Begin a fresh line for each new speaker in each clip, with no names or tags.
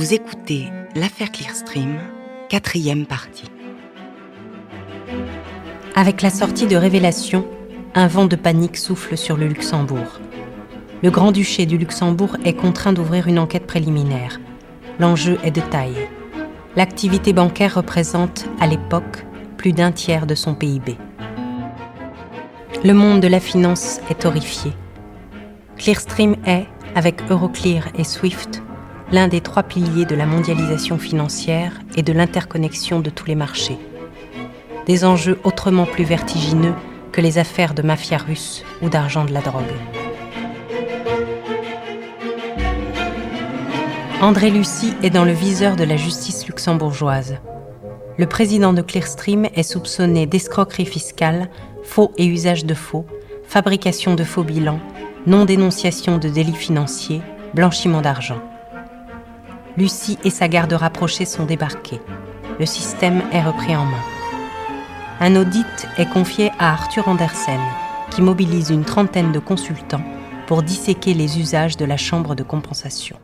Vous écoutez l'affaire Clearstream, 4e partie.
Avec la sortie de Révélation, un vent de panique souffle sur le Luxembourg. Le Grand-Duché du Luxembourg est contraint d'ouvrir une enquête préliminaire. L'enjeu est de taille. L'activité bancaire représente, à l'époque, plus d'un tiers de son PIB. Le monde de la finance est horrifié. Clearstream est, avec Euroclear et Swift, l'un des 3 piliers de la mondialisation financière et de l'interconnexion de tous les marchés. Des enjeux autrement plus vertigineux que les affaires de mafia russe ou d'argent de la drogue. André Lucie est dans le viseur de la justice luxembourgeoise. Le président de Clearstream est soupçonné d'escroquerie fiscale, faux et usage de faux, fabrication de faux bilans, non-dénonciation de délits financiers, blanchiment d'argent. Lucie et sa garde rapprochée sont débarqués. Le système est repris en main. Un audit est confié à Arthur Andersen, qui mobilise une trentaine de consultants pour disséquer les usages de la chambre de compensation.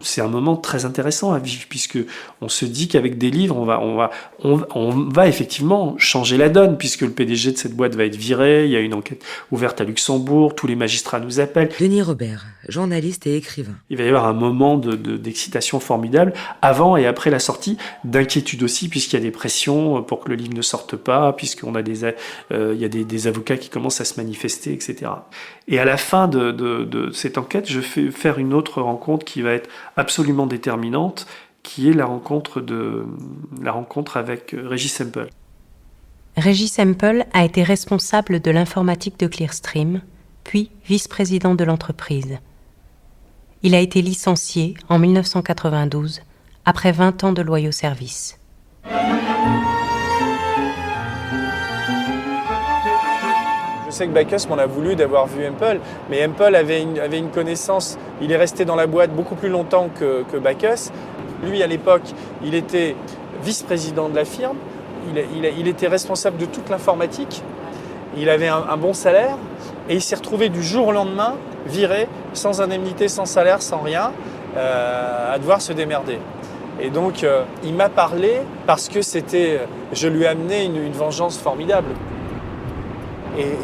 C'est un moment très intéressant à vivre, puisque on se dit qu'avec des livres, on va effectivement changer la donne, puisque le PDG de cette boîte va être viré, il y a une enquête ouverte à Luxembourg, tous les magistrats nous appellent.
Denis Robert, journaliste et écrivain.
Il va y avoir un moment d'excitation formidable, avant et après la sortie, d'inquiétude aussi, puisqu'il y a des pressions pour que le livre ne sorte pas, puisqu'on a il y a des avocats qui commencent à se manifester, etc. Et à la fin de cette enquête, je fais faire une autre rencontre qui va être absolument déterminante, qui est la rencontre avec Régis Semple.
Régis Semple a été responsable de l'informatique de Clearstream, puis vice-président de l'entreprise. Il a été licencié en 1992, après 20 ans de loyaux services.
Je sais que Bacchus m'en a voulu d'avoir vu Hempel, mais Hempel avait une connaissance, il est resté dans la boîte beaucoup plus longtemps que Bacchus. Lui, à l'époque, il était vice-président de la firme, il était responsable de toute l'informatique, il avait un bon salaire, et il s'est retrouvé du jour au lendemain, viré, sans indemnité, sans salaire, sans rien, à devoir se démerder. Et donc, il m'a parlé parce que je lui ai amené une vengeance formidable.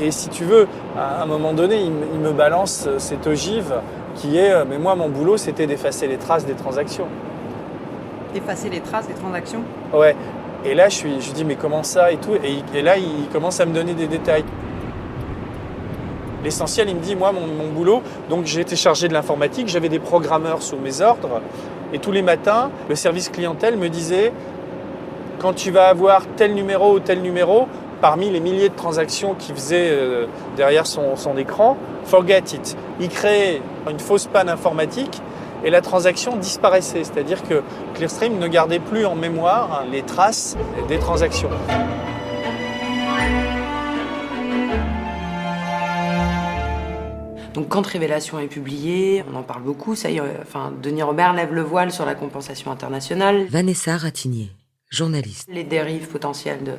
Et si tu veux, à un moment donné, il me balance cette ogive qui est mais moi, mon boulot, c'était d'effacer les traces des transactions.
Effacer les traces des transactions ?
Ouais. Et là, je dis, mais comment ça et tout. Et là, il commence à me donner des détails. L'essentiel, il me dit, moi, mon boulot, donc j'ai été chargé de l'informatique, j'avais des programmeurs sous mes ordres. Et tous les matins, le service clientèle me disait, quand tu vas avoir tel numéro ou tel numéro, parmi les milliers de transactions qu'il faisait derrière son écran, forget it. Il créait une fausse panne informatique et la transaction disparaissait. C'est-à-dire que Clearstream ne gardait plus en mémoire les traces des transactions.
Donc quand Révélation est publié, on en parle beaucoup, ça y est, Denis Robert lève le voile sur la compensation internationale.
Vanessa Ratignier, journaliste.
Les dérives potentielles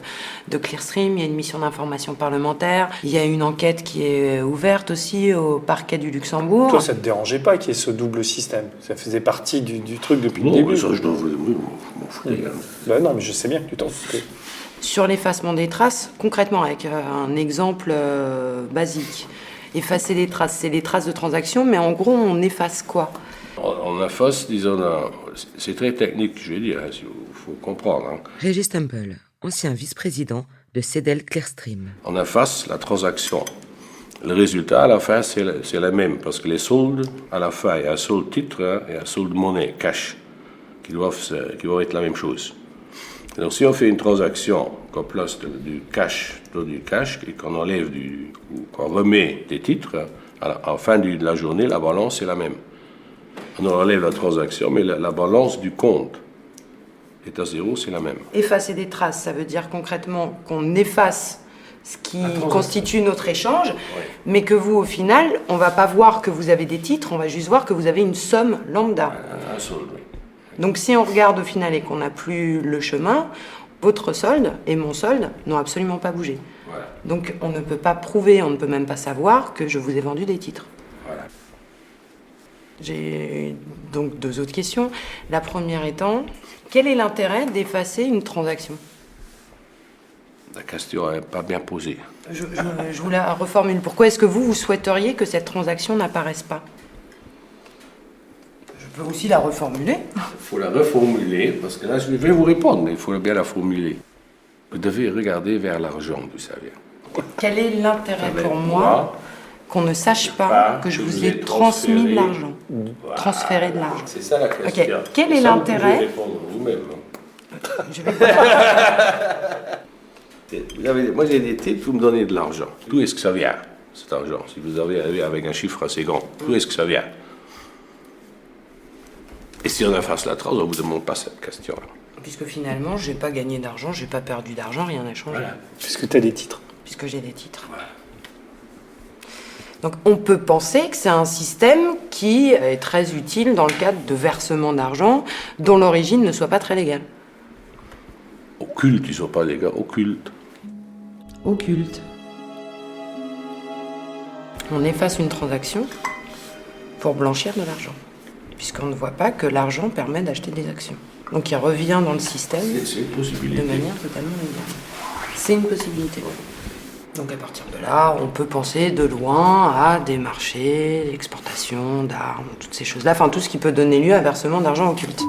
de Clearstream, il y a une mission d'information parlementaire, il y a une enquête qui est ouverte aussi au parquet du Luxembourg.
Toi, ça ne te dérangeait pas qu'il y ait ce double système? Ça faisait partie du truc depuis le début.
Ça, je m'en foutais.
Non, mais je sais bien que tu t'en foutais.
Sur l'effacement des traces, concrètement, avec un exemple basique, effacer les traces, c'est les traces de transactions, mais en gros, on efface quoi?
On efface, disons, c'est très technique, je vais dire, il faut comprendre.
Régis Semple, ancien vice-président de Cedel Clearstream.
On efface la transaction. Le résultat, à la fin, c'est la même, parce que les soldes, à la fin, il y a un solde titre et un solde monnaie, cash, qui doivent être la même chose. Donc, si on fait une transaction qu'on place du cash et qu'on enlève ou qu'on remet des titres, en fin de la journée, la balance est la même. On enlève la transaction, mais la balance du compte est à zéro, c'est la même.
Effacer des traces, ça veut dire concrètement qu'on efface ce qui constitue notre échange,
oui.
Mais que vous, au final, on ne va pas voir que vous avez des titres, on va juste voir que vous avez une somme lambda.
Un solde, oui.
Donc si on regarde au final et qu'on n'a plus le chemin, votre solde et mon solde n'ont absolument pas bougé.
Voilà.
Donc on ne peut pas prouver, on ne peut même pas savoir que je vous ai vendu des titres.
Voilà.
J'ai donc 2 autres questions. La première étant, quel est l'intérêt d'effacer une transaction?
La question n'est pas bien posée.
Je vous la reformule. Pourquoi est-ce que vous souhaiteriez que cette transaction n'apparaisse pas? Je peux aussi la reformuler.
Il faut la reformuler, parce que là, je vais vous répondre, mais il faut bien la formuler. Vous devez regarder vers l'argent, vous savez.
Quel est l'intérêt pour moi qu'on ne sache pas que je vous ai transmis de l'argent, transféré de l'argent?
C'est ça la question.
Ok. Quel est l'intérêt?
Vous pouvez répondre vous-même.
Je vais
Moi, j'ai des titres, vous me donnez de l'argent. D'où est-ce que ça vient, cet argent? Si vous avez avec un chiffre assez grand, d'où est-ce que ça vient? Et si on efface la trace, on ne vous demande pas cette question-là.
Puisque finalement, je n'ai pas gagné d'argent, je n'ai pas perdu d'argent, rien n'a changé.
Voilà.
Puisque tu as des titres.
Puisque j'ai des titres.
Voilà.
Donc on peut penser que c'est un système qui est très utile dans le cadre de versement d'argent dont l'origine ne soit pas très légale.
Occulte, ils ne sont pas les gars, occulte.
Occulte. On efface une transaction pour blanchir de l'argent, puisqu'on ne voit pas que l'argent permet d'acheter des actions. Donc il revient dans le système
C'est une possibilité.
de manière totalement légale. C'est une possibilité. Donc à partir de là, on peut penser de loin à des marchés, l'exportation d'armes, toutes ces choses-là, enfin tout ce qui peut donner lieu à versement d'argent occulte.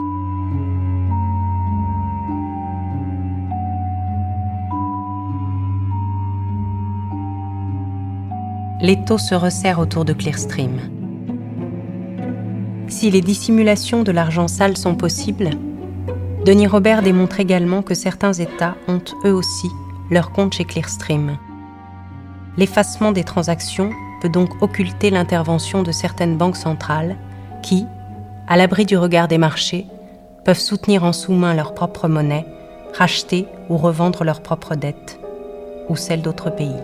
L'étau se resserre autour de Clearstream. Si les dissimulations de l'argent sale sont possibles, Denis Robert démontre également que certains États ont eux aussi leur compte chez Clearstream. L'effacement des transactions peut donc occulter l'intervention de certaines banques centrales qui, à l'abri du regard des marchés, peuvent soutenir en sous-main leur propre monnaie, racheter ou revendre leurs propres dettes, ou celles d'autres pays.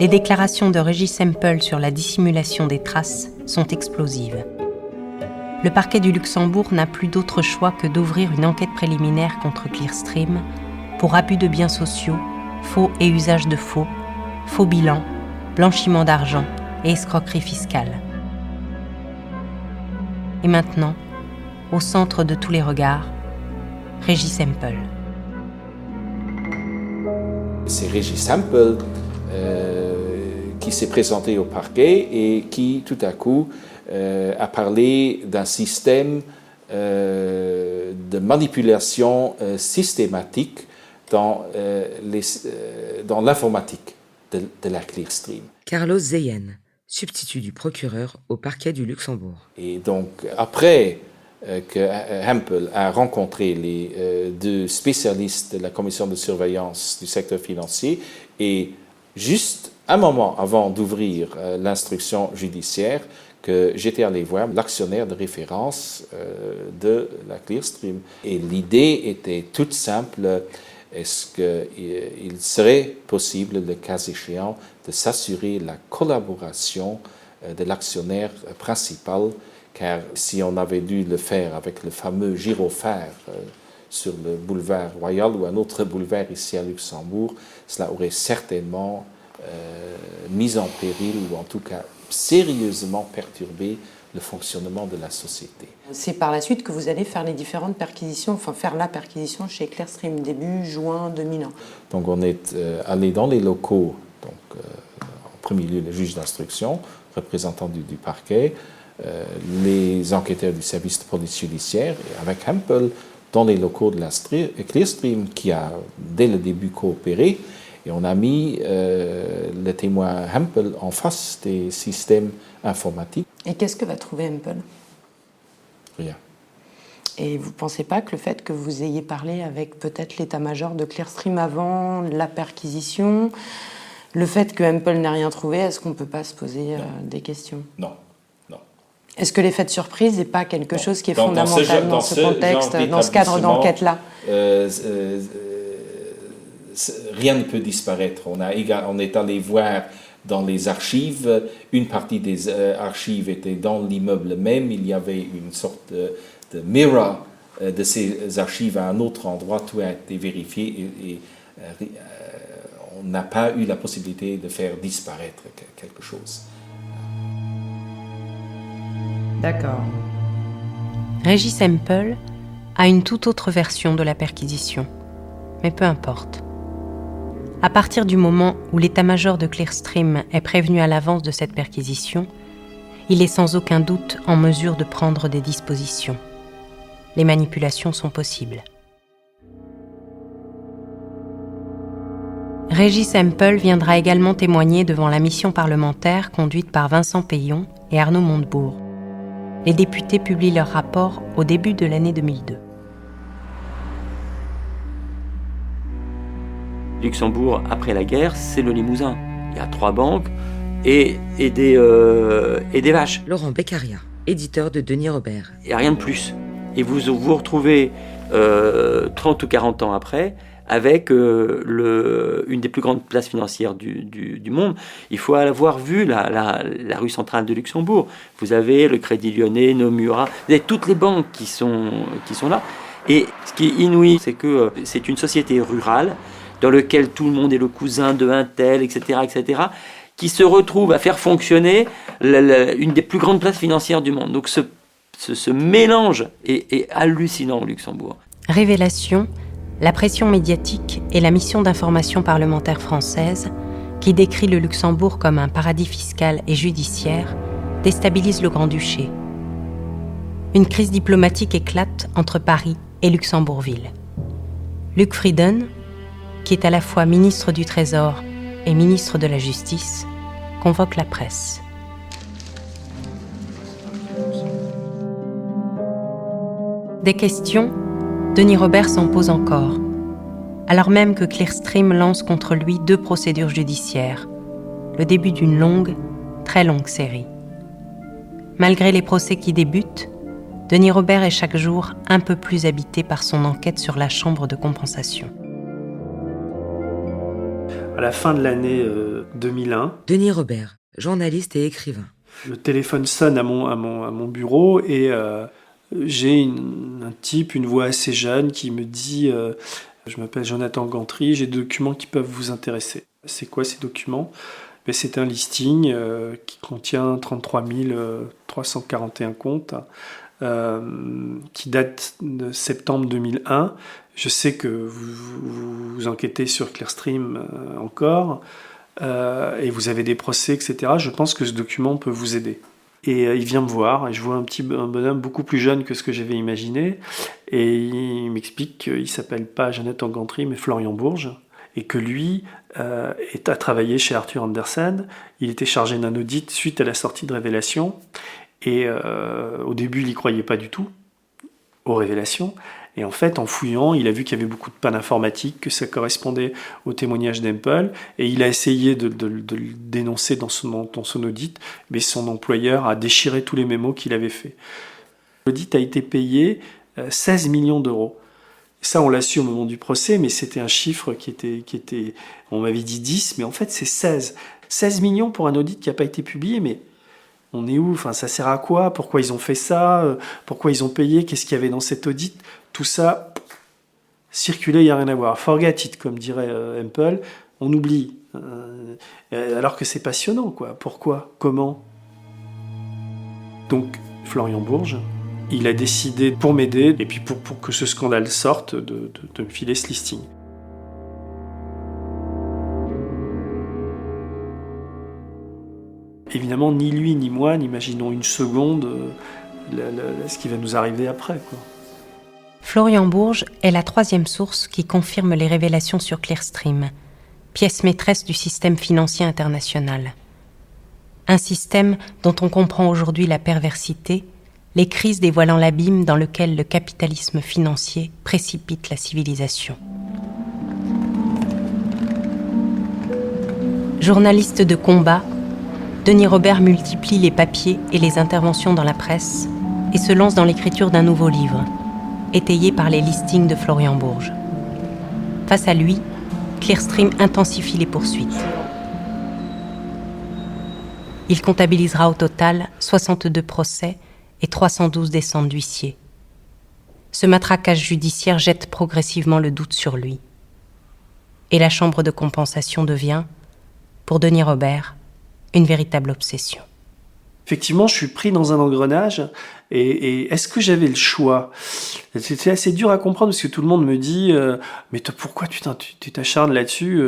Les déclarations de Régis Semple sur la dissimulation des traces sont explosives. Le parquet du Luxembourg n'a plus d'autre choix que d'ouvrir une enquête préliminaire contre Clearstream pour abus de biens sociaux, faux et usage de faux, faux bilan, blanchiment d'argent et escroquerie fiscale. Et maintenant, au centre de tous les regards, Régis Semple.
C'est Régis Semple qui s'est présenté au parquet et qui, tout à coup, a parlé d'un système de manipulation systématique dans l'informatique de la Clearstream.
Carlos Zeyen, substitut du procureur au parquet du Luxembourg.
Et donc, après que Hempel a rencontré les 2 spécialistes de la commission de surveillance du secteur financier et juste un moment avant d'ouvrir l'instruction judiciaire, que j'étais allé voir l'actionnaire de référence de la Clearstream. Et l'idée était toute simple. Est-ce qu'il serait possible, le cas échéant, de s'assurer la collaboration de l'actionnaire principal? Car si on avait dû le faire avec le fameux gyrophare sur le boulevard Royal ou un autre boulevard ici à Luxembourg, cela aurait certainement mis en péril, ou en tout cas sérieusement perturbé le fonctionnement de la société.
C'est par la suite que vous allez faire les différentes perquisitions, enfin faire la perquisition chez Clearstream, début juin 2001.
Donc on est allé dans les locaux, donc en premier lieu le juge d'instruction, représentant du parquet, les enquêteurs du service de police judiciaire, et avec Hempel dans les locaux de la Clearstream qui a dès le début coopéré. Et on a mis le témoin Hempel en face des systèmes informatiques.
Et qu'est-ce que va trouver Hempel?
Rien.
Et vous ne pensez pas que le fait que vous ayez parlé avec peut-être l'état-major de Clearstream avant la perquisition, le fait que Hempel n'ait rien trouvé, est-ce qu'on ne peut pas se poser des questions?
Non. Non.
Est-ce que l'effet de surprise n'est pas quelque chose qui est
Dans
fondamental dans ce contexte, dans ce cadre d'enquête-là?
Rien ne peut disparaître. On est allé voir dans les archives, une partie des archives était dans l'immeuble même, il y avait une sorte de mirror de ces archives à un autre endroit, tout a été vérifié et on n'a pas eu la possibilité de faire disparaître quelque chose.
D'accord.
Régis Hempel a une toute autre version de la perquisition. Mais peu importe. À partir du moment où l'état-major de Clearstream est prévenu à l'avance de cette perquisition, il est sans aucun doute en mesure de prendre des dispositions. Les manipulations sont possibles. Régis Hempel viendra également témoigner devant la mission parlementaire conduite par Vincent Payon et Arnaud Montebourg. Les députés publient leur rapport au début de l'année 2002.
Luxembourg, après la guerre, c'est le Limousin. Il y a 3 banques et des vaches.
Laurent Beccaria, éditeur de Denis Robert.
Il n'y a rien de plus. Et vous vous retrouvez 30 ou 40 ans après avec une des plus grandes places financières du monde. Il faut avoir vu la rue centrale de Luxembourg. Vous avez le Crédit Lyonnais, Nomura, vous avez toutes les banques qui sont là. Et ce qui est inouï, c'est que c'est une société rurale dans laquelle tout le monde est le cousin de un tel, etc., qui se retrouve à faire fonctionner une des plus grandes places financières du monde. Donc ce mélange est hallucinant au Luxembourg.
Révélation, la pression médiatique et la mission d'information parlementaire française, qui décrit le Luxembourg comme un paradis fiscal et judiciaire, déstabilise le Grand-Duché. Une crise diplomatique éclate entre Paris et Luxembourgville. Luc Frieden, qui est à la fois ministre du Trésor et ministre de la Justice, convoque la presse. Des questions, Denis Robert s'en pose encore, alors même que Clearstream lance contre lui 2 procédures judiciaires, le début d'une longue, très longue série. Malgré les procès qui débutent, Denis Robert est chaque jour un peu plus habité par son enquête sur la chambre de compensation.
À la fin de l'année 2001,
Denis Robert, journaliste et écrivain.
le téléphone sonne à mon bureau et j'ai un type, une voix assez jeune qui me dit je m'appelle Jonathan Gantry, j'ai des documents qui peuvent vous intéresser. C'est quoi ces documents ? C'est un listing qui contient 33 341 comptes qui date de septembre 2001. Je sais que vous enquêtez sur Clearstream encore et vous avez des procès, etc. Je pense que ce document peut vous aider. Et il vient me voir et je vois un bonhomme beaucoup plus jeune que ce que j'avais imaginé et il m'explique qu'il s'appelle pas Jonathan Gantry mais Florian Bourges et que lui a travaillé chez Arthur Andersen. Il était chargé d'un audit suite à la sortie de Révélation et au début il n'y croyait pas du tout aux révélations. Et en fait, en fouillant, il a vu qu'il y avait beaucoup de pannes informatiques, que ça correspondait au témoignage d'Hempel, et il a essayé de le dénoncer dans son audit, mais son employeur a déchiré tous les mémos qu'il avait fait. L'audit a été payé 16 millions d'euros. Ça, on l'a su au moment du procès, mais c'était un chiffre qui était on m'avait dit 10, mais en fait, c'est 16. 16 millions pour un audit qui n'a pas été publié, mais on est où ? Enfin, ça sert à quoi ? Pourquoi ils ont fait ça ? Pourquoi ils ont payé ? Qu'est-ce qu'il y avait dans cet audit ? Tout ça, circuler, il n'y a rien à voir. Forget it, comme dirait Hempel, on oublie. Alors que c'est passionnant, quoi. Pourquoi ? Comment ? Donc, Florian Bourges, il a décidé, pour m'aider, et puis pour que ce scandale sorte, de me filer ce listing. Évidemment, ni lui ni moi n'imaginons une seconde ce qui va nous arriver après, quoi.
Florian Bourges est la 3e source qui confirme les révélations sur Clearstream, pièce maîtresse du système financier international. Un système dont on comprend aujourd'hui la perversité, les crises dévoilant l'abîme dans lequel le capitalisme financier précipite la civilisation. Journaliste de combat, Denis Robert multiplie les papiers et les interventions dans la presse et se lance dans l'écriture d'un nouveau livre, étayé par les listings de Florian Bourges. Face à lui, Clearstream intensifie les poursuites. Il comptabilisera au total 62 procès et 312 descentes d'huissiers. Ce matraquage judiciaire jette progressivement le doute sur lui. Et la chambre de compensation devient, pour Denis Robert, une véritable obsession.
effectivement, je suis pris dans un engrenage. Et est-ce que j'avais le choix? C'était assez dur à comprendre parce que tout le monde me dit mais toi, pourquoi tu t'acharnes là-dessus?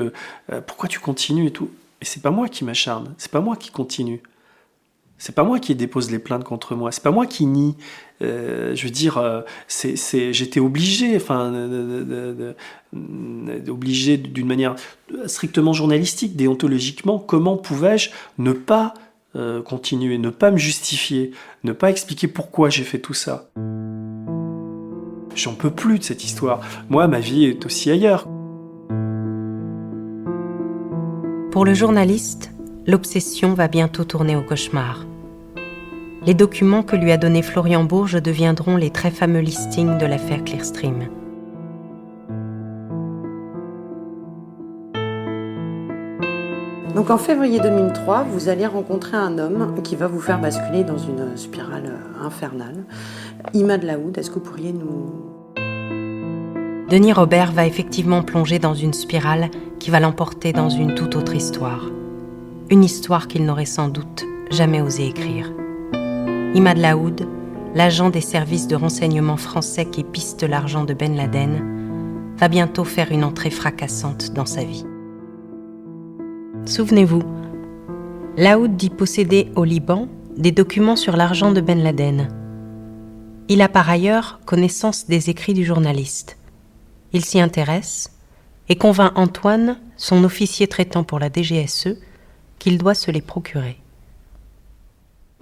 Pourquoi tu continues et tout? Et c'est pas moi qui m'acharne, c'est pas moi qui continue. C'est pas moi qui dépose les plaintes contre moi, c'est pas moi qui nie. Je veux dire, j'étais obligé, obligé d'une manière strictement journalistique, déontologiquement. Comment pouvais-je ne pas continuer, ne pas me justifier, ne pas expliquer pourquoi j'ai fait tout ça? J'en peux plus de cette histoire. Moi, ma vie est aussi ailleurs.
Pour le journaliste, l'obsession va bientôt tourner au cauchemar. Les documents que lui a donnés Florian Bourges deviendront les très fameux listings de l'affaire Clearstream.
Donc en février 2003, vous allez rencontrer un homme qui va vous faire basculer dans une spirale infernale. Imad Laoud, est-ce que vous pourriez nous...
Denis Robert va effectivement plonger dans une spirale qui va l'emporter dans une toute autre histoire. Une histoire qu'il n'aurait sans doute jamais osé écrire. Imad Laoud, l'agent des services de renseignement français qui piste l'argent de Ben Laden, va bientôt faire une entrée fracassante dans sa vie. Souvenez-vous, Laoud dit posséder au Liban des documents sur l'argent de Ben Laden. Il a par ailleurs connaissance des écrits du journaliste. Il s'y intéresse et convainc Antoine, son officier traitant pour la DGSE, qu'il doit se les procurer.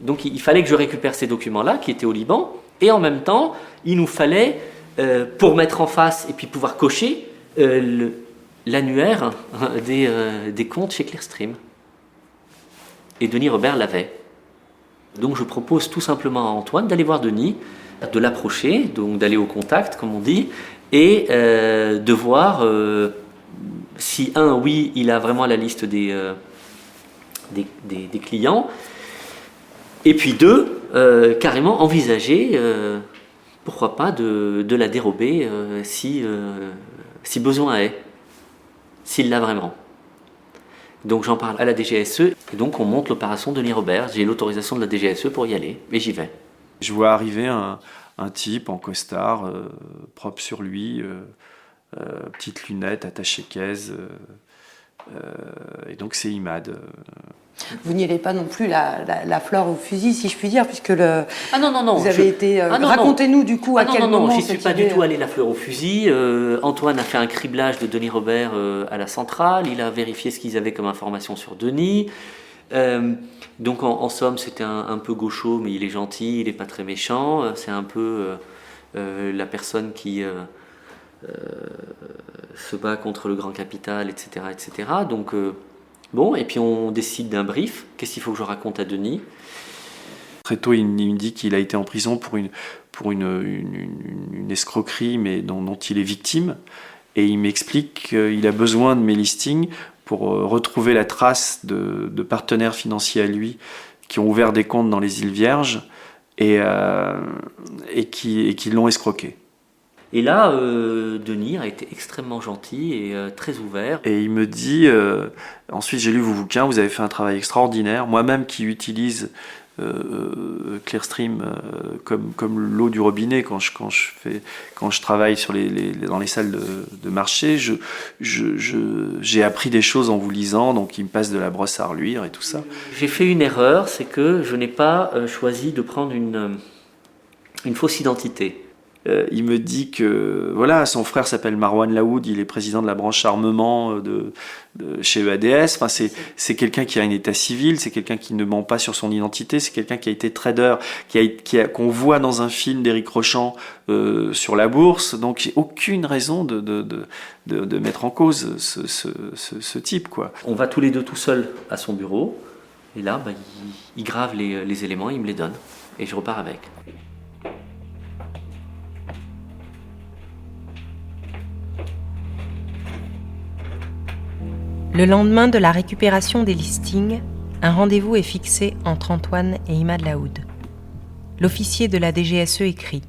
Donc il fallait que je récupère ces documents-là qui étaient au Liban, et en même temps, il nous fallait, pour mettre en face et puis pouvoir cocher, l'annuaire des comptes chez Clearstream. Et Denis Robert l'avait. Donc je propose tout simplement à Antoine d'aller voir Denis, de l'approcher, donc d'aller au contact, comme on dit, et de voir si, oui, il a vraiment la liste des clients, et puis 2, carrément envisager, pourquoi pas, de la dérober si besoin est, s'il l'a vraiment. Donc j'en parle à la DGSE, et donc on monte l'opération Denis Robert. J'ai l'autorisation de la DGSE pour y aller, et j'y vais.
Je vois arriver un type en costard, propre sur lui, petites lunettes attachées caisse, et donc c'est Imad.
Vous n'y allez pas non plus la fleur au fusil, si je puis dire, puisque non, vous avez été...
non,
racontez-nous du coup à quel moment...
Non, j'y suis pas du tout allé la fleur au fusil. Antoine a fait un criblage de Denis Robert à la centrale, il a vérifié ce qu'ils avaient comme information sur Denis. Donc en somme, c'était un peu gaucho, mais il est gentil, il n'est pas très méchant. C'est un peu la personne qui se bat contre le grand capital, etc. etc. Donc... Bon, et puis on décide d'un brief. Qu'est-ce qu'il faut que je raconte à Denis?
Très tôt, il me dit qu'il a été en prison pour une escroquerie, mais dont il est victime. Et il m'explique qu'il a besoin de mes listings pour retrouver la trace de partenaires financiers à lui qui ont ouvert des comptes dans les îles Vierges et qui l'ont escroqué.
Et là, Denis a été extrêmement gentil et très ouvert.
Et il me dit, ensuite j'ai lu vos bouquins, vous avez fait un travail extraordinaire. Moi-même qui utilise Clearstream comme l'eau du robinet quand je travaille dans les salles de marché, j'ai appris des choses en vous lisant, donc il me passe de la brosse à reluire et tout ça.
J'ai fait une erreur, c'est que je n'ai pas choisi de prendre une fausse identité.
Il me dit que voilà, son frère s'appelle Marwan Laoud, il est président de la branche armement chez EADS. Enfin, c'est quelqu'un qui a un état civil, c'est quelqu'un qui ne ment pas sur son identité, c'est quelqu'un qui a été trader, qu'on voit dans un film d'Éric Rochant sur la bourse. Donc j'ai aucune raison de mettre en cause ce type, quoi.
On va tous les deux tout seuls à son bureau, et là, il grave les éléments, il me les donne, et je repars avec.
Le lendemain de la récupération des listings, un rendez-vous est fixé entre Antoine et Imad Laoud. L'officier de la DGSE écrit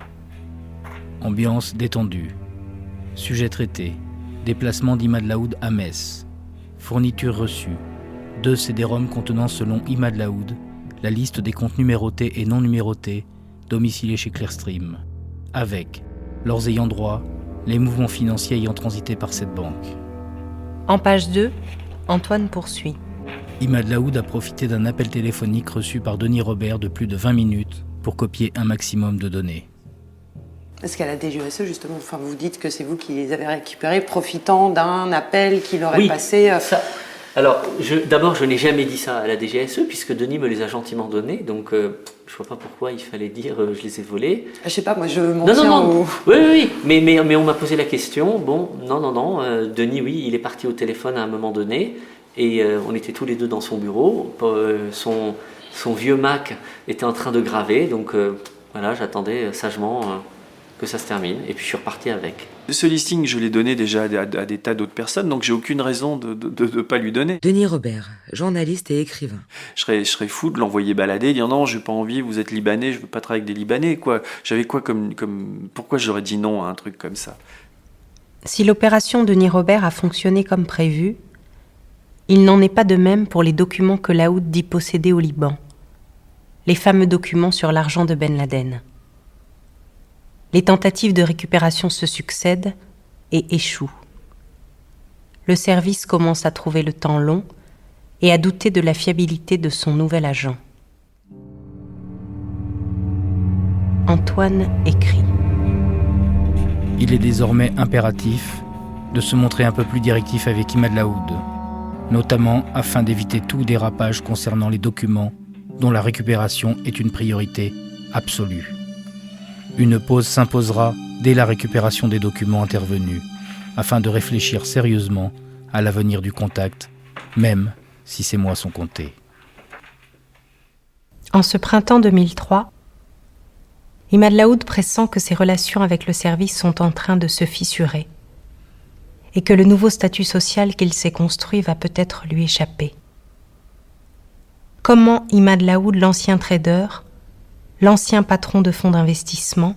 «
Ambiance détendue. Sujet traité. Déplacement d'Imad Laoud à Metz. Fourniture reçue. 2 CD-ROM contenant selon Imad Laoud la liste des comptes numérotés et non numérotés domiciliés chez Clearstream, avec leurs ayants droit, les mouvements financiers ayant transité par cette banque.
En page 2, Antoine poursuit.
Imad Laoud a profité d'un appel téléphonique reçu par Denis Robert de plus de 20 minutes pour copier un maximum de données.
Parce qu'à la DGSE, justement, enfin, vous dites que c'est vous qui les avez récupérés, profitant d'un appel qu'il aurait passé.
Alors, d'abord, je n'ai jamais dit ça à la DGSE, puisque Denis me les a gentiment donnés, donc je vois pas pourquoi il fallait dire je les ai volés.
Je sais pas, moi je m'en tiens au...
Oui, mais on m'a posé la question. Bon, non, Denis, oui, il est parti au téléphone à un moment donné, et on était tous les deux dans son bureau. Son vieux Mac était en train de graver, donc voilà, j'attendais sagement que ça se termine, et puis je suis reparti avec.
Ce listing, je l'ai donné déjà à des tas d'autres personnes, donc j'ai aucune raison de ne pas lui donner.
Denis Robert, journaliste et écrivain.
Je serais fou de l'envoyer balader, dire non, j'ai pas envie, vous êtes Libanais, je veux pas travailler avec des Libanais, quoi. J'avais quoi comme pourquoi j'aurais dit non à un truc comme ça?
Si l'opération Denis Robert a fonctionné comme prévu, il n'en est pas de même pour les documents que Laoud dit posséder au Liban. Les fameux documents sur l'argent de Ben Laden. Les tentatives de récupération se succèdent et échouent. Le service commence à trouver le temps long et à douter de la fiabilité de son nouvel agent. Antoine écrit.
Il est désormais impératif de se montrer un peu plus directif avec Imad Laoud, notamment afin d'éviter tout dérapage concernant les documents dont la récupération est une priorité absolue. Une pause s'imposera dès la récupération des documents intervenus, afin de réfléchir sérieusement à l'avenir du contact, même si ces mois sont comptés.
En ce printemps 2003, Imad Laoud pressent que ses relations avec le service sont en train de se fissurer et que le nouveau statut social qu'il s'est construit va peut-être lui échapper. Comment Imad Laoud, l'ancien trader, l'ancien patron de fonds d'investissement,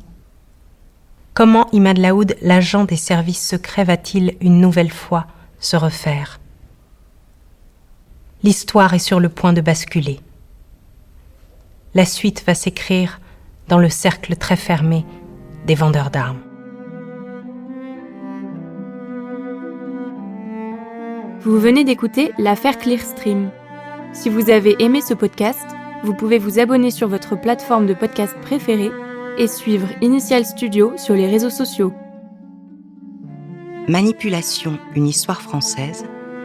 comment Imad Laoud, l'agent des services secrets, va-t-il une nouvelle fois se refaire? L'histoire est sur le point de basculer. La suite va s'écrire dans le cercle très fermé des vendeurs d'armes.
Vous venez d'écouter l'affaire Clearstream. Si vous avez aimé ce podcast, vous pouvez vous abonner sur votre plateforme de podcast préférée et suivre Initial Studio sur les réseaux sociaux.
Manipulation, une histoire française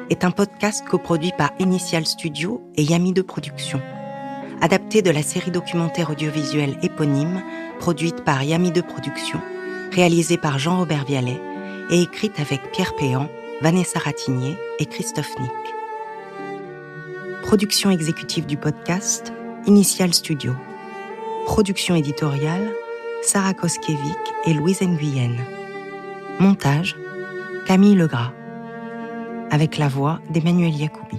est un podcast coproduit par Initial Studio et Yami de Production, adapté de la série documentaire audiovisuelle éponyme produite par Yami de Production, réalisée par Jean-Robert Vialet et écrite avec Pierre Péan, Vanessa Ratignier et Christophe Nick. Production exécutive du podcast, Initial Studio. Production éditoriale, Sarah Koskiewicz et Louise Nguyen. Montage, Camille Legras. Avec la voix d'Emmanuel Yacoubi.